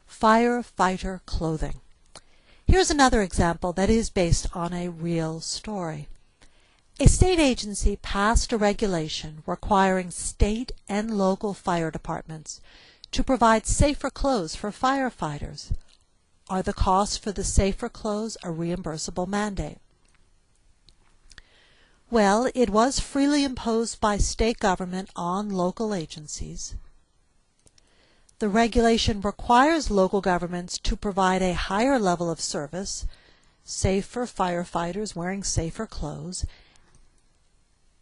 firefighter clothing. Here's another example that is based on a real story. A state agency passed a regulation requiring state and local fire departments to provide safer clothes for firefighters. Are the costs for the safer clothes a reimbursable mandate? Well, it was freely imposed by state government on local agencies. The regulation requires local governments to provide a higher level of service, safer firefighters wearing safer clothes,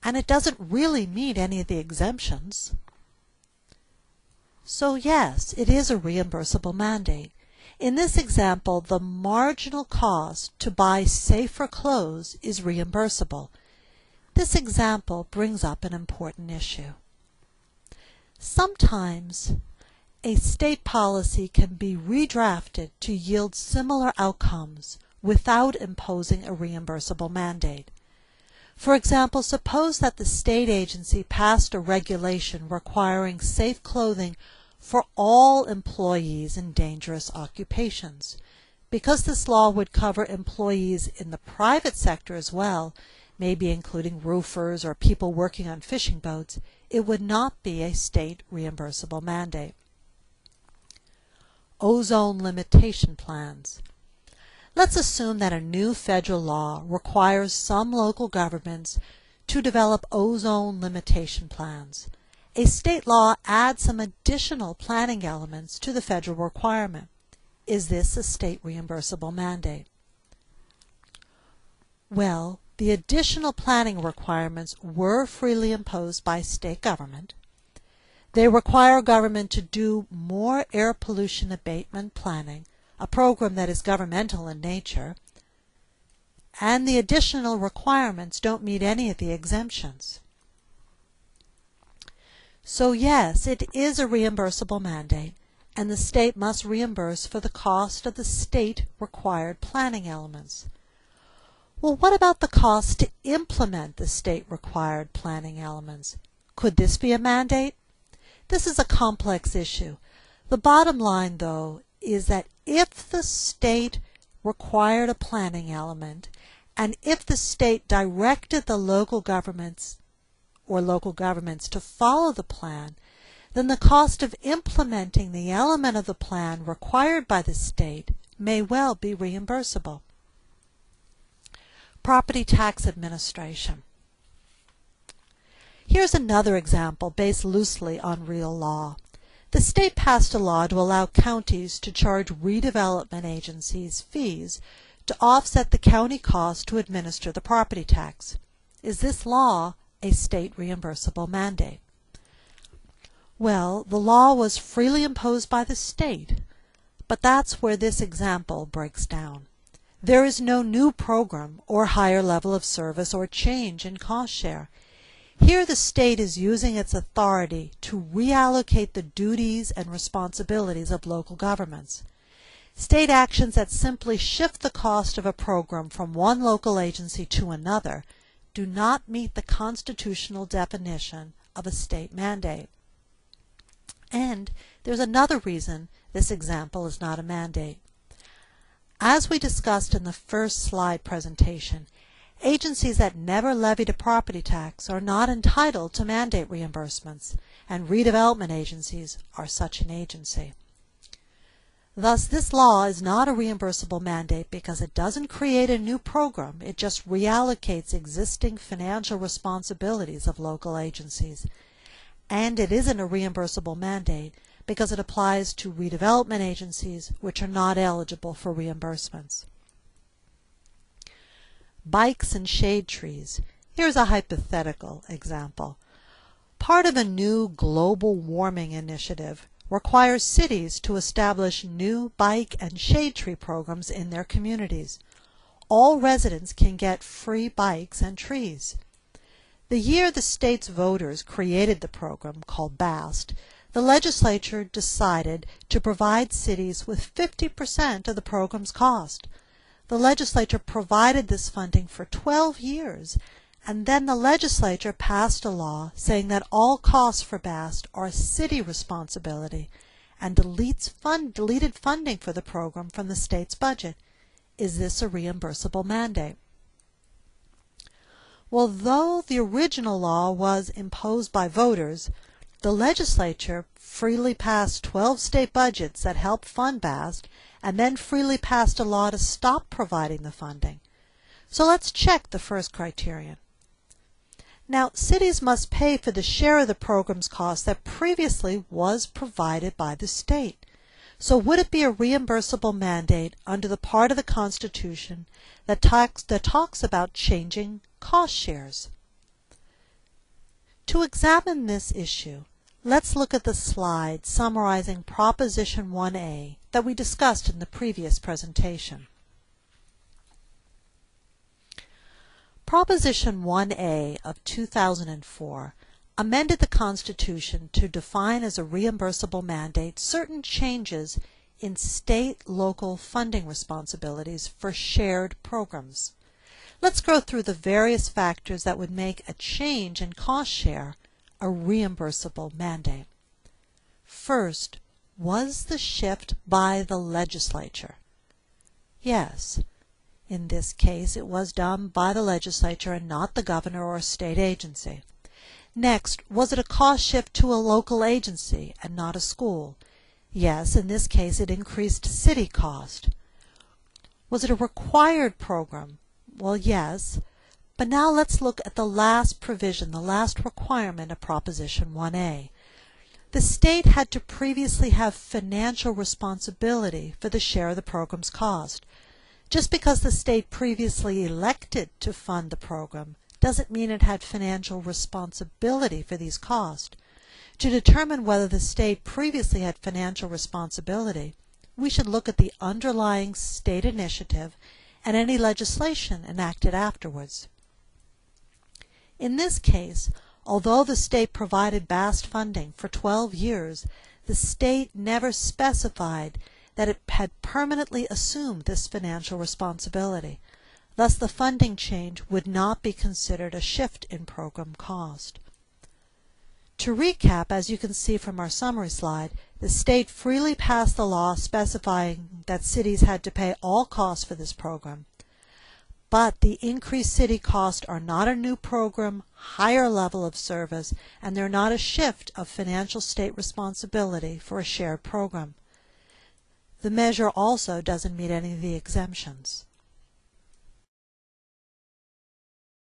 and it doesn't really meet any of the exemptions. So yes, it is a reimbursable mandate. In this example, the marginal cost to buy safer clothes is reimbursable. This example brings up an important issue. Sometimes a state policy can be redrafted to yield similar outcomes without imposing a reimbursable mandate. For example, suppose that the state agency passed a regulation requiring safe clothing for all employees in dangerous occupations. Because this law would cover employees in the private sector as well, maybe including roofers or people working on fishing boats, it would not be a state reimbursable mandate. Ozone limitation plans. Let's assume that a new federal law requires some local governments to develop ozone limitation plans. A state law adds some additional planning elements to the federal requirement. Is this a state reimbursable mandate? Well, the additional planning requirements were freely imposed by state government. They require government to do more air pollution abatement planning, a program that is governmental in nature, and the additional requirements don't meet any of the exemptions. So yes, it is a reimbursable mandate, and the state must reimburse for the cost of the state-required planning elements. Well, what about the cost to implement the state-required planning elements? Could this be a mandate? This is a complex issue. The bottom line, though, is that if the state required a planning element, and if the state directed the local governments to follow the plan, then the cost of implementing the element of the plan required by the state may well be reimbursable. Property tax administration. Here's another example based loosely on real law. The state passed a law to allow counties to charge redevelopment agencies fees to offset the county cost to administer the property tax. Is this law a state reimbursable mandate? Well, the law was freely imposed by the state, but that's where this example breaks down. There is no new program or higher level of service or change in cost share. Here the state is using its authority to reallocate the duties and responsibilities of local governments. State actions that simply shift the cost of a program from one local agency to another do not meet the constitutional definition of a state mandate. And there's another reason this example is not a mandate. As we discussed in the first slide presentation, agencies that never levied a property tax are not entitled to mandate reimbursements, and redevelopment agencies are such an agency. Thus, this law is not a reimbursable mandate because it doesn't create a new program, it just reallocates existing financial responsibilities of local agencies. And it isn't a reimbursable mandate because it applies to redevelopment agencies which are not eligible for reimbursements. Bikes and shade trees. Here's a hypothetical example. Part of a new global warming initiative requires cities to establish new bike and shade tree programs in their communities. All residents can get free bikes and trees. The year the state's voters created the program, called BAST, the legislature decided to provide cities with 50% of the program's cost. The legislature provided this funding for 12 years, and then the legislature passed a law saying that all costs for BAST are a city responsibility, and deleted funding for the program from the state's budget. Is this a reimbursable mandate? Well, though the original law was imposed by voters, the legislature freely passed 12 state budgets that helped fund BAST and then freely passed a law to stop providing the funding. So let's check the first criterion. Now, cities must pay for the share of the program's cost that previously was provided by the state. So would it be a reimbursable mandate under the part of the Constitution that talks about changing cost shares? To examine this issue, let's look at the slide summarizing Proposition 1A that we discussed in the previous presentation. Proposition 1A of 2004 amended the Constitution to define as a reimbursable mandate certain changes in state-local funding responsibilities for shared programs. Let's go through the various factors that would make a change in cost share a reimbursable mandate. First, was the shift by the legislature? Yes. In this case, it was done by the legislature and not the governor or a state agency. Next, was it a cost shift to a local agency and not a school? Yes, in this case, it increased city cost. Was it a required program? Well, yes. But now let's look at the last provision, the last requirement of Proposition 1A. The state had to previously have financial responsibility for the share of the program's cost. Just because the state previously elected to fund the program doesn't mean it had financial responsibility for these costs. To determine whether the state previously had financial responsibility, we should look at the underlying state initiative and any legislation enacted afterwards. In this case, although the state provided BAST funding for 12 years, the state never specified that it had permanently assumed this financial responsibility. Thus, the funding change would not be considered a shift in program cost. To recap, as you can see from our summary slide, the state freely passed the law specifying that cities had to pay all costs for this program. But the increased city costs are not a new program, higher level of service, and they're not a shift of financial state responsibility for a shared program. The measure also doesn't meet any of the exemptions.